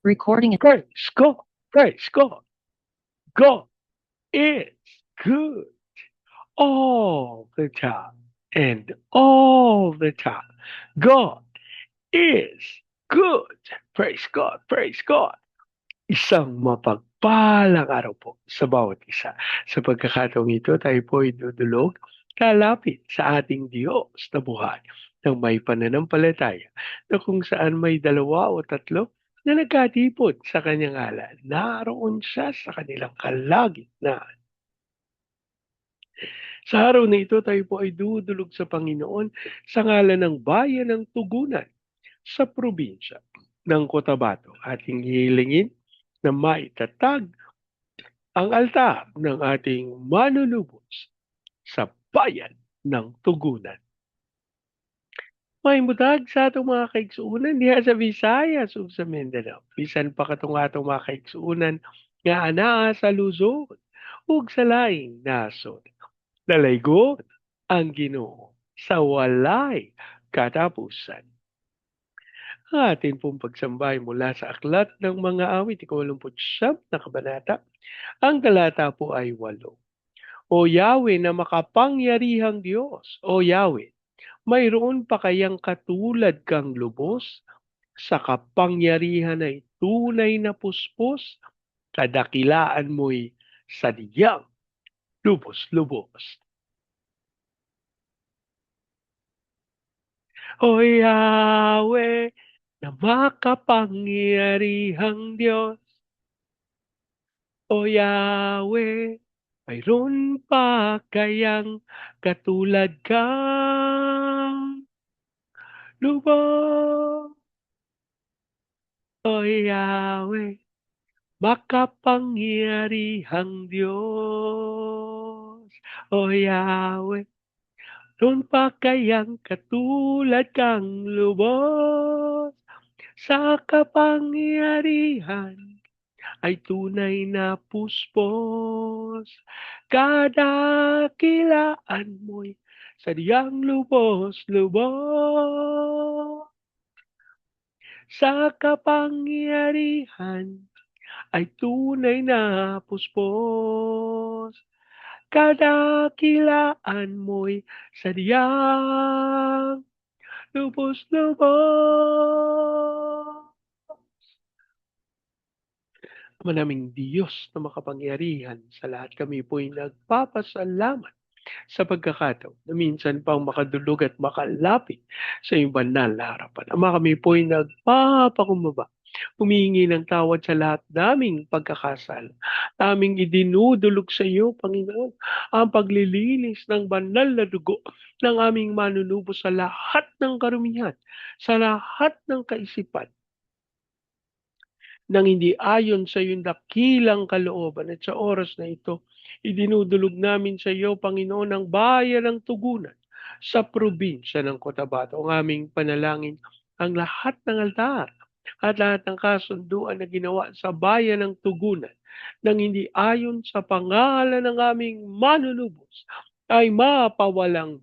Recording in Praise God. Praise God. God is good all the time and all the time. God is good. Praise God. Praise God. Isang mapagpalang araw po sa bawat isa. Sa pagkakataong ito, tayo po ay dudulog kalapit sa ating Diyos na buhay ng may pananampalataya na kung saan may dalawa o tatlo na nagkatipon sa kanyang ngalan. Naroon siya sa kanilang kalagitnaan. Sa araw na ito, tayo po ay dudulog sa Panginoon sa ngalan ng bayan ng Tugunan sa probinsya ng Cotabato. Ating hihilingin na maitatag ang altar ng ating manunubos sa bayan ng Tugunan. May mutag sa atong mga kaigsuunan diha sa Visayas ug sa Mindanao. Bisan pa katong atong mga kaigsuunan nga anaa sa Luzon ug sa laing nasod. Dalaygon ang Ginoo sa walay katapusan. Ang atin pong pagsambay mula sa aklat ng mga awit, 29 na kabanata. Ang talata po ay 8. O Yahweh na makapangyarihang Diyos, O Yahweh, mayroon pa kayang katulad kang lubos? Sa kapangyarihan ay tunay na puspos, kadakilaan mo'y sadyang lubos-lubos. O Yahweh, na makapangyarihang Diyos, O Yahweh, mayroon pa kayang katulad kang lubos? O Yahweh, makapangyarihang Diyos. O Yahweh, mayroon pa kayang katulad kang lubos? Sa kapangyarihan ay tunay na puspos. Kadakilaan mo'y sadyang lubos-lubos. Sa kapangyarihan ay tunay na puspos. Kadakilaan mo'y sadyang lubos-lubos. Manaming Diyos na makapangyarihan, sa lahat kami po'y nagpapasalamat sa pagkakataon na minsan pang makadulog at makalapit sa iyong banal na harapan. Ama, kami po'y nagpapakumbaba, humihingi ng tawad sa lahat naming pagkakasala. Aming idinudulog sa iyo, Panginoon, ang paglilinis ng banal na dugo ng aming manunubo sa lahat ng karumihan, sa lahat ng kaisipan, nang hindi ayon sa iyong dakilang kalooban. At sa oras na ito, idinudulog namin sa iyo, Panginoon, ang bayan ng Tugunan sa probinsya ng Cotabato. Ang aming panalangin, ang lahat ng altar at lahat ng kasunduan na ginawa sa bayan ng Tugunan nang hindi ayon sa pangalan ng aming manunubos ay mapawalang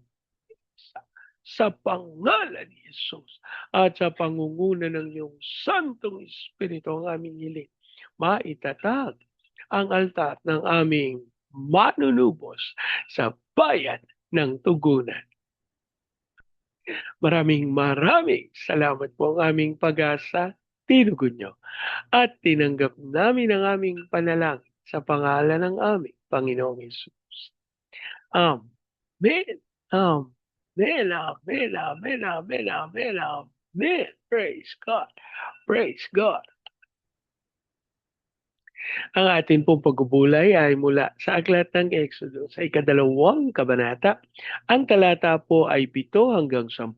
sa pangalan ni Jesus at sa pangunguna ng iyong Santong Espiritu ang aming hiling. Maitatag ang altar ng aming manunubos sa bayan ng Tugunan. Maraming salamat po ang aming pag-asa. Tinugon nyo at tinanggap namin ang aming panalangin sa pangalan ng aming Panginoong Jesus. Amen. Amen. Amen. Amen. Amen. Amen. Amen. Praise God. Praise God. Ang atin pong pagbubulay ay mula sa aklat ng Exodus sa ikadalawang kabanata. Ang talata po ay 7 hanggang 10.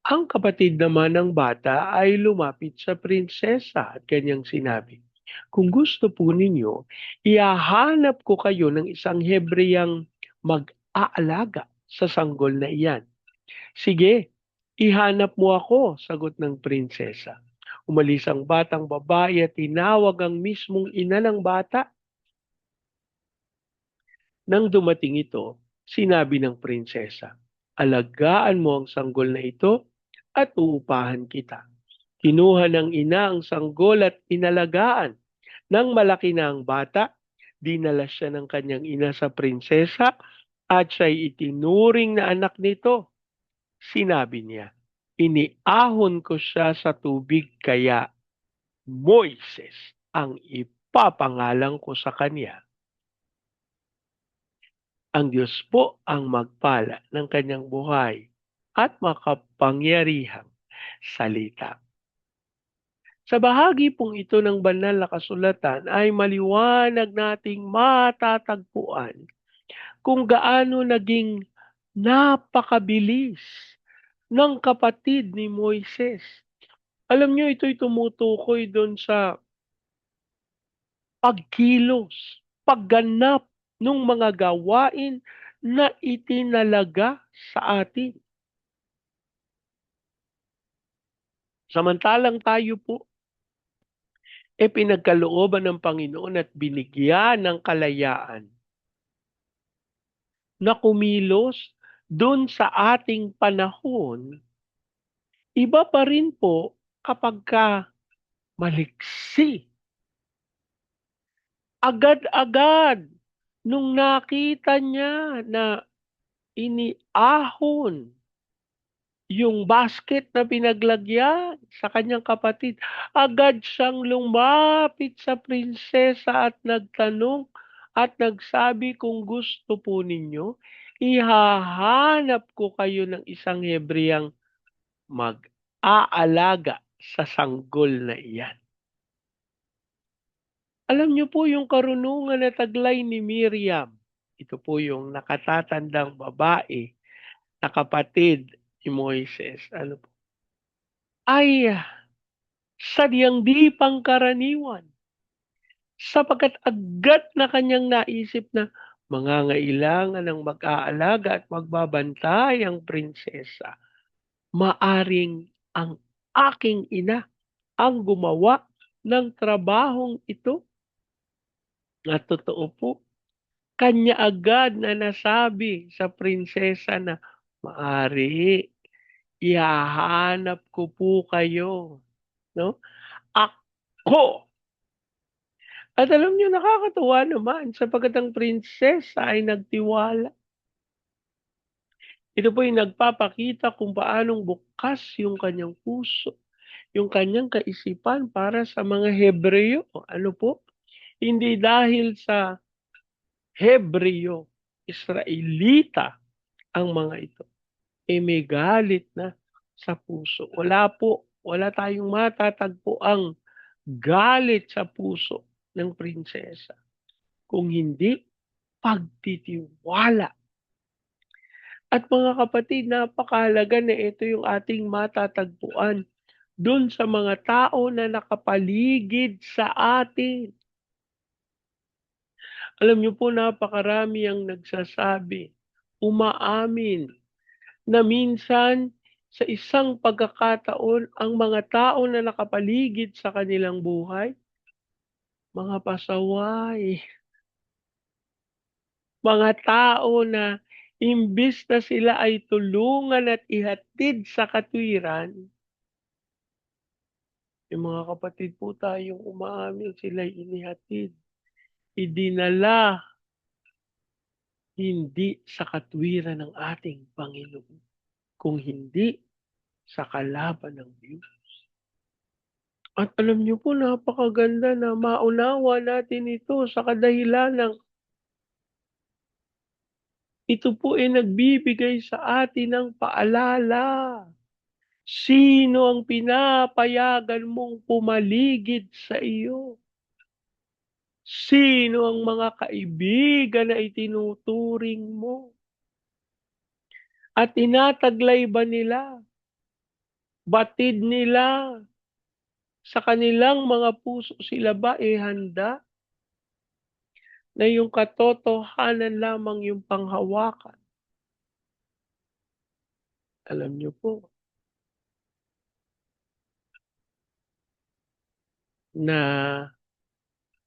Ang kapatid naman ng bata ay lumapit sa prinsesa at kanyang sinabi, kung gusto po ninyo, ihahanap ko kayo ng isang Hebreyang mag-aalaga sa sanggol na iyan. Sige, ihanap mo ako, sagot ng prinsesa. Umalis ang batang babae at tinawag ang mismong ina ng bata. Nang dumating ito, sinabi ng prinsesa, alagaan mo ang sanggol na ito at uupahan kita. Kinuha ng ina ang sanggol at inalagaan. Nang malaki na ang bata, dinala siya ng kanyang ina sa prinsesa at siya'y itinuring na anak nito. Sinabi niya, iniahon ko siya sa tubig kaya Moises ang ipapangalan ko sa kanya. Ang Diyos po ang magpala ng kanyang buhay at makapangyarihang salita. Sa bahagi pong ito ng banal na kasulatan ay maliwanag nating matatagpuan kung gaano naging napakabilis ng kapatid ni Moises. Alam niyo, ito'y tumutukoy doon sa pagkilos, pagganap ng mga gawain na itinalaga sa atin. Samantalang tayo po, pinagkalooban ng Panginoon at binigyan ng kalayaan na kumilos doon sa ating panahon, iba pa rin po kapag ka maliksi. Agad-agad nung nakita niya na iniahon yung basket na pinaglagyan sa kanyang kapatid, agad siyang lumapit sa prinsesa at nagtanong at nagsabi, kung gusto po ninyo, ihahanap ko kayo ng isang Hebreyang mag-aalaga sa sanggol na iyan. Alam niyo po yung karunungan na taglay ni Miriam, ito po yung nakatatandang babae na kapatid ni Moises, ano po, ay sadyang di pangkaraniwan sapagkat agad na kanyang naisip na mangangailangan ng mag-aalaga at magbabantay ang prinsesa. Maaring ang aking ina ang gumawa ng trabahong ito. At totoo po, kanya agad na nasabi sa prinsesa na maari, ihahanap ko po kayo, no? Ako. At alam niyo, nakakatuwa naman sapagkat ang prinsesa ay nagtiwala. Ito po yung nagpapakita kung paanong bukas yung kanyang puso, yung kanyang kaisipan para sa mga Hebreo. Ano po? Hindi dahil sa Hebreo, Israelita ang mga ito. May galit na sa puso. Wala tayong matatagpo ang galit sa puso ng prinsesa. Kung hindi, pagtitiwala. At mga kapatid, napakahalaga na ito yung ating matatagpuan dun sa mga tao na nakapaligid sa atin. Alam niyo po, napakarami ang nagsasabi, umaamin, na minsan sa isang pagkakataon, ang mga tao na nakapaligid sa kanilang buhay, mga pasaway, mga tao na imbis na sila ay tulungan at ihatid sa katwiran, yung mga kapatid po tayong umaamin, sila inihatid, idinala, hindi sa katwiran ng ating Panginoon, kung hindi sa kalaban ng Diyos. At alam niyo po, napakaganda na maunawa natin ito sa kadahilan ng ito po ay nagbibigay sa atin ng paalala. Sino ang pinapayagan mong pumaligid sa iyo? Sino ang mga kaibigan na itinuturing mo? At tinataglay ba nila? Batid nila sa kanilang mga puso, sila ba handa na yung katotohanan lamang yung panghawakan? Alam niyo po na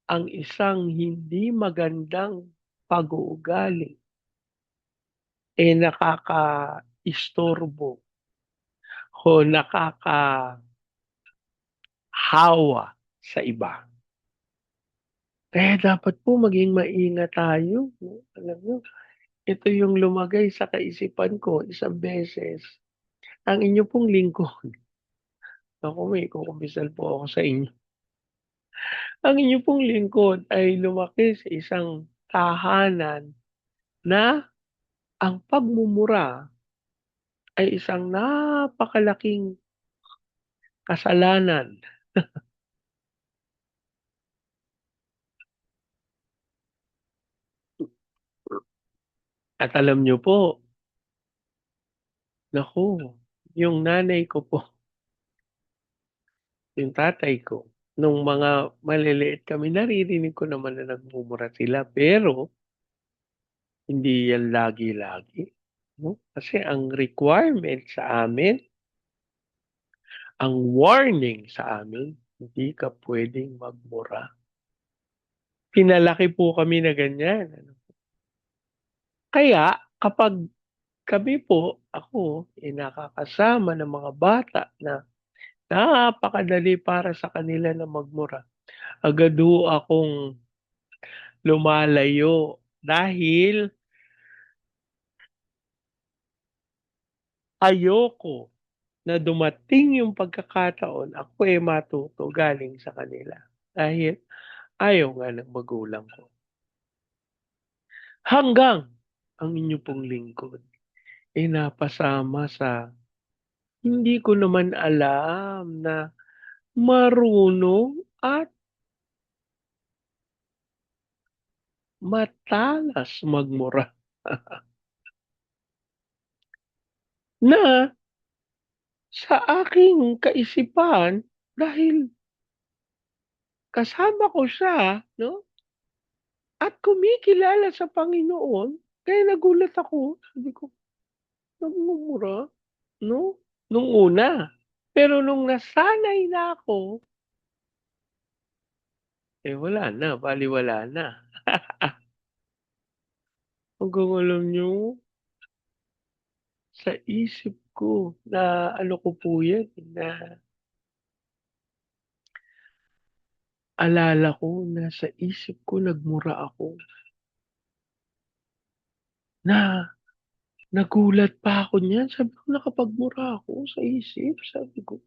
ang isang hindi magandang pag-uugali nakaka-istorbo o nakaka hawa sa iba. Kaya dapat po maging maingat tayo 'no, alam niyo ito yung lumagay sa kaisipan ko isang beses, ang inyo pong lingkod naku may ikukumpesal po ako sa inyo. Ang inyo pong lingkod ay lumaki sa isang tahanan na ang pagmumura ay isang napakalaking kasalanan. At alam niyo po, naku, yung nanay ko po, yung tatay ko, nung mga maliliit kami naririnig ko naman na nagmumura sila pero hindi yan lagi-lagi 'no. Kasi ang requirement sa amin, ang warning sa amin, hindi ka puwedeng magmura. Pinalaki po kami na ganyan ano. Kaya kapag kami po, ako, nakakasama ng mga bata na napakadali para sa kanila na magmura, agad ho akong lumalayo dahil ayoko na dumating yung pagkakataon ako, matuto galing sa kanila. Dahil ayaw nga ng magulang ko. Hanggang ang inyo pong lingkod, napasama sa hindi ko naman alam na marunong at matalas magmura na sa aking kaisipan dahil kasama ko siya 'no, at kumikilala sa Panginoon, kaya nagulat ako. Sabi ko, "Nagmumura 'no?" Nung una. Pero nung nasanay na ako, wala na, balewala na. Hanggang alam niyo, sa isip ko na ano ko po 'yan, na alala ko na sa isip ko nagmura ako na nagulat pa ako niyan. Sabi ko, "Nakapagmura ako sa isip?" Sabi ko.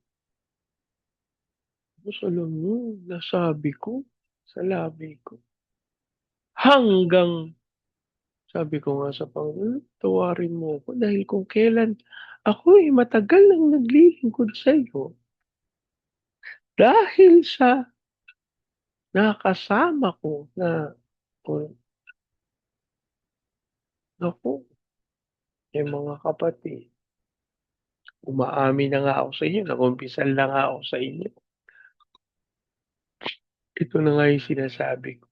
Tapos alam niyo, nasabi ko sa labi ko. Hanggang sabi ko nga sa Panginoon, "Tawarin mo ako dahil kung kailan ako, matagal nang naglilingkod sa'yo dahil sa nakasama ko na oh, naku, mga kapatid, umaamin na nga ako sa inyo, nag-umpisal na nga ako sa inyo. Ito na nga yung sinasabi ko,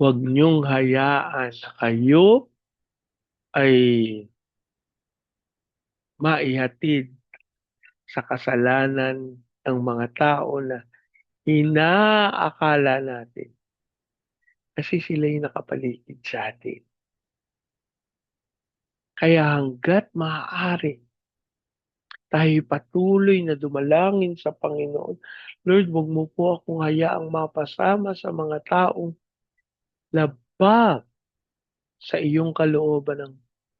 huwag niyong hayaan na kayo ay maihatid sa kasalanan ng mga tao na inaakala natin kasi sila yung nakapaligid sa'tin. Kaya hangga't maaari tayo'y patuloy na dumalangin sa Panginoon, "Lord, wag mo po akong hayaang mapasama sa mga taong labag sa iyong kalooban ng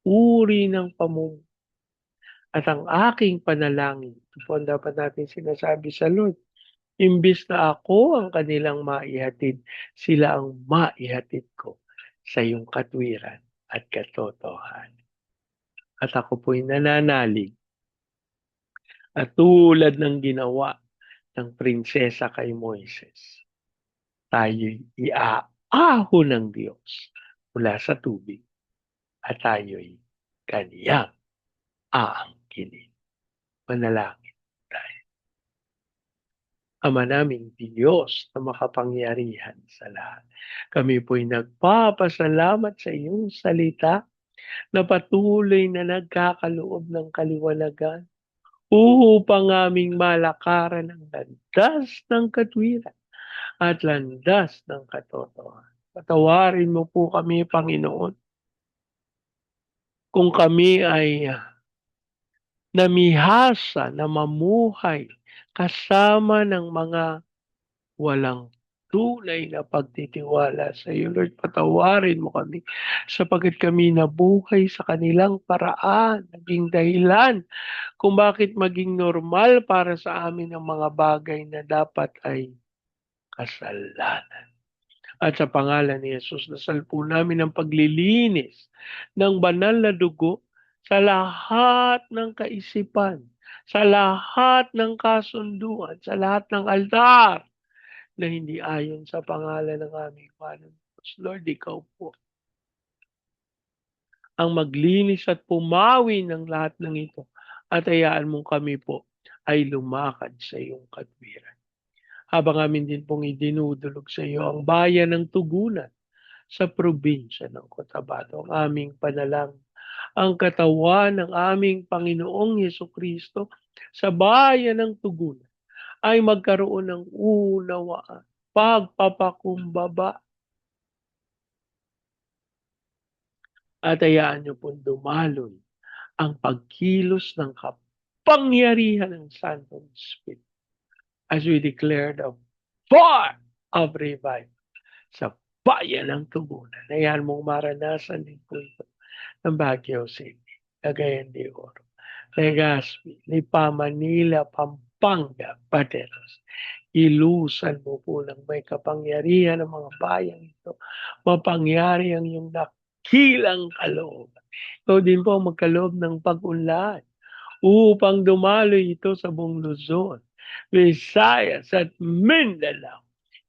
uri ng at ang aking panalangin." Ito po ang dapat natin sinasabi sa Lord. Imbes na ako ang kanilang maihatid, sila ang maihatid ko sa iyong katwiran at katotohanan. At ako po'y nananalig at tulad ng ginawa ng prinsesa kay Moises, tayo'y iaahon ng Diyos mula sa tubig at tayo'y kaniyang aangkinin. Manalangin tayo. Ama naming Diyos na makapangyarihan sa lahat. Kami po'y nagpapasalamat sa iyong salita na patuloy na nagkakaloob ng kaliwanagan upang aming malakaran ang landas ng katwiran at landas ng katotohanan. Patawarin mo po kami, Panginoon, kung kami ay namihasa na mamuhay kasama ng mga walang tunay na pagtitiwala sa iyo. Lord, patawarin mo kami sapagkat kami nabuhay sa kanilang paraan, naging dahilan kung bakit maging normal para sa amin ang mga bagay na dapat ay kasalanan. At sa pangalan ni Jesus, dasal po namin ang paglilinis ng banal na dugo sa lahat ng kaisipan, sa lahat ng kasunduan, sa lahat ng altar na hindi ayon sa pangalan ng aming Panginoon. Lord, ikaw po ang maglinis at pumawi ng lahat ng ito. At hayaan mong kami po ay lumakad sa iyong katwiran. Habang amin din pong idinudulog sa iyo ang bayan ng Tugunan sa probinsya ng Cotabato, ang aming panalangin, ang katawan ng aming Panginoong Hesukristo sa bayan ng Tugunan ay magkaroon ng unawaan, pagpapakumbaba, at hayaan niyo pong dumaloy ang pagkilos ng kapangyarihan ng Santong Spirit as we declare the fire of revival sa bayan ng Tugunan. Hayaan mong maranasan din po ito ng Baguio City, Cagayan de Oro, Legazpi, Lipa, Manila, Pampanga, Pateros. Ilusan mo po ng may kapangyarihan ng mga bayan ito. Mapangyari ang iyong dakilang kalooban. Ikaw din po magkaloob ng pag-unlad upang dumaloy ito sa buong Luzon, Visayas at Mindanao.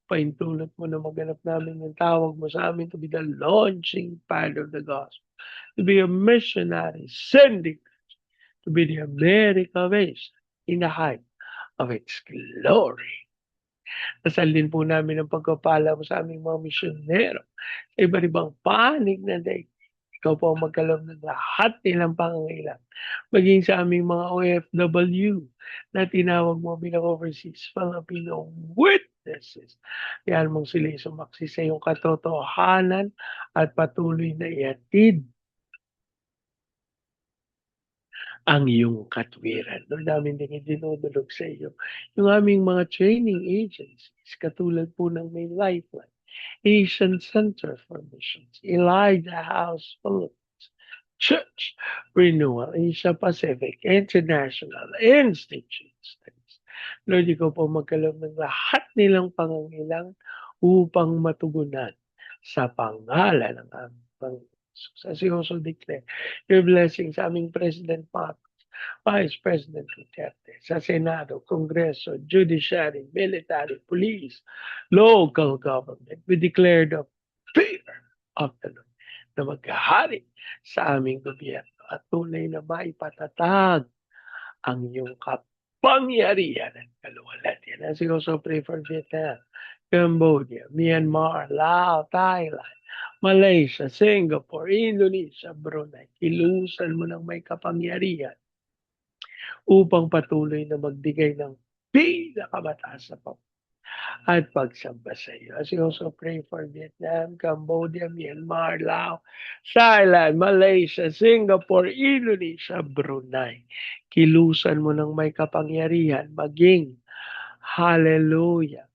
Paintulot mo na maganap namin ng tawag mo sa amin to be the launching pad of the gospel, to be a missionary, sending to be the America race in the height of its glory. Dasal din po namin ang pagpapala mo sa aming mga misyonero sa iba't ibang panig na daigdig. Ikaw po ang magkaloob ng lahat nilang pangangailangan. Maging sa aming mga OFW na tinawag mo bilang overseas Filipino witnesses. Yan mong sila sumaksi sa iyong katotohanan at patuloy na ihatid ang iyong katwiran. Lord, namin din idinudulog sa iyo yung aming mga training agencies, katulad po ng May Lifeline, Asian Center for Missions, Elijah House Philippines, Church Renewal, Asia Pacific, International Institute Studies. Lord, ikaw po magkaloob ng lahat nilang pangangailangan upang matugunan sa pangalan ng aming Panginoon. As we also declare your blessings sa aming President Marcos, Vice President Duterte, sa Senado, Kongreso, Judiciary, Military, Police, local government. We declare the fear of the Lord na maghahari sa aming gobyerno at tunay na maipatatag ang iyong kapangyarihan at kaluwalhatian. As we also pray for Vietnam, Cambodia, Myanmar, Laos, Thailand, Malaysia, Singapore, Indonesia, Brunei. Ilusan mo ng may kapangyarihan upang patuloy na magbigay ng pinakamataas na at pagsamba sa iyo. As we also pray for Vietnam, Cambodia, Myanmar, Laos, Thailand, Malaysia, Singapore, Indonesia, Brunei. Kilusan mo ng may kapangyarihan maging hallelujah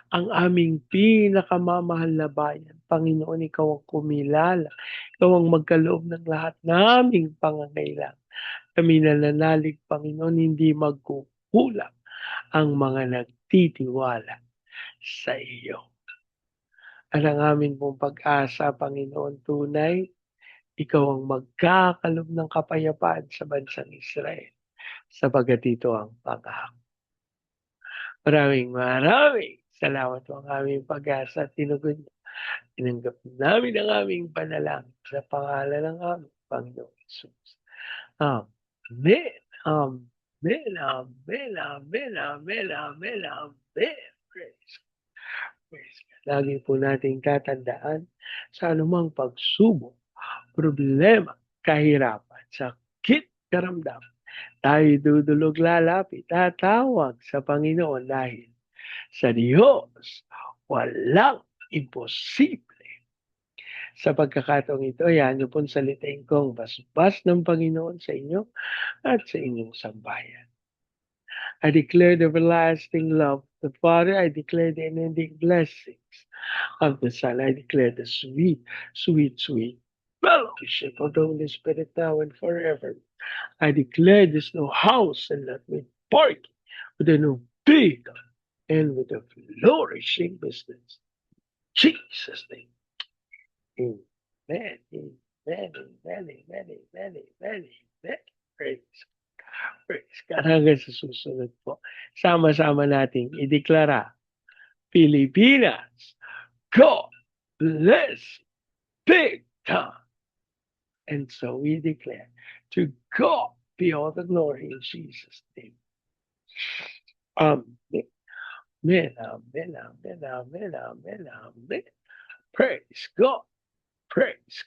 ang aming pinakamamahal na bayan. Panginoon, ikaw ang kumilala. Ikaw ang magkaloob ng lahat naming pangangailangan. Kami nananalig, Panginoon, hindi magkukulang ang mga nagtitiwala sa iyo. At ang amin pong pag-asa, Panginoon, tunay, ikaw ang magkakalob ng kapayapaan sa bansang Israel, sapagat ito ang pangako. Maraming salamat po ang aming pag-asa at tinugon niyo. Tinanggap namin ang aming panalangin sa pangalan ng aming Panginoong Jesus. Amen. Amen. Amen. Amen. Amen. Amen. Amen. Praise Praise God. Lagi po nating tatandaan sa anumang pagsubok, problema, kahirapan, sakit, karamdaman. Tayo dudulog lalapit, tatawag sa Panginoon dahil sa Diyos walang imposible. Sa pagkakataong ito, hayaan niyo pong salitain ko ang basbas ng Panginoon sa inyo at sa inyong sambayan. I declare the everlasting love of the Father. I declare the unending blessings of the Son. I declare the sweet, sweet, sweet fellowship of the Holy Spirit now and forever. I declare there's no house and not with party, with a no big and with a flourishing business. Jesus' name. Amen. Amen. Amen. Amen. Amen. Amen. Praise Praise God. Hanggang sa susunod po. Sama-sama nating ideklara, Pilipinas, God bless big time. And so we declare, to God be all the glory in Jesus' name. Amen. Amen. Amen. Amen. Amen. Amen. Amen. Praise God. Praise God.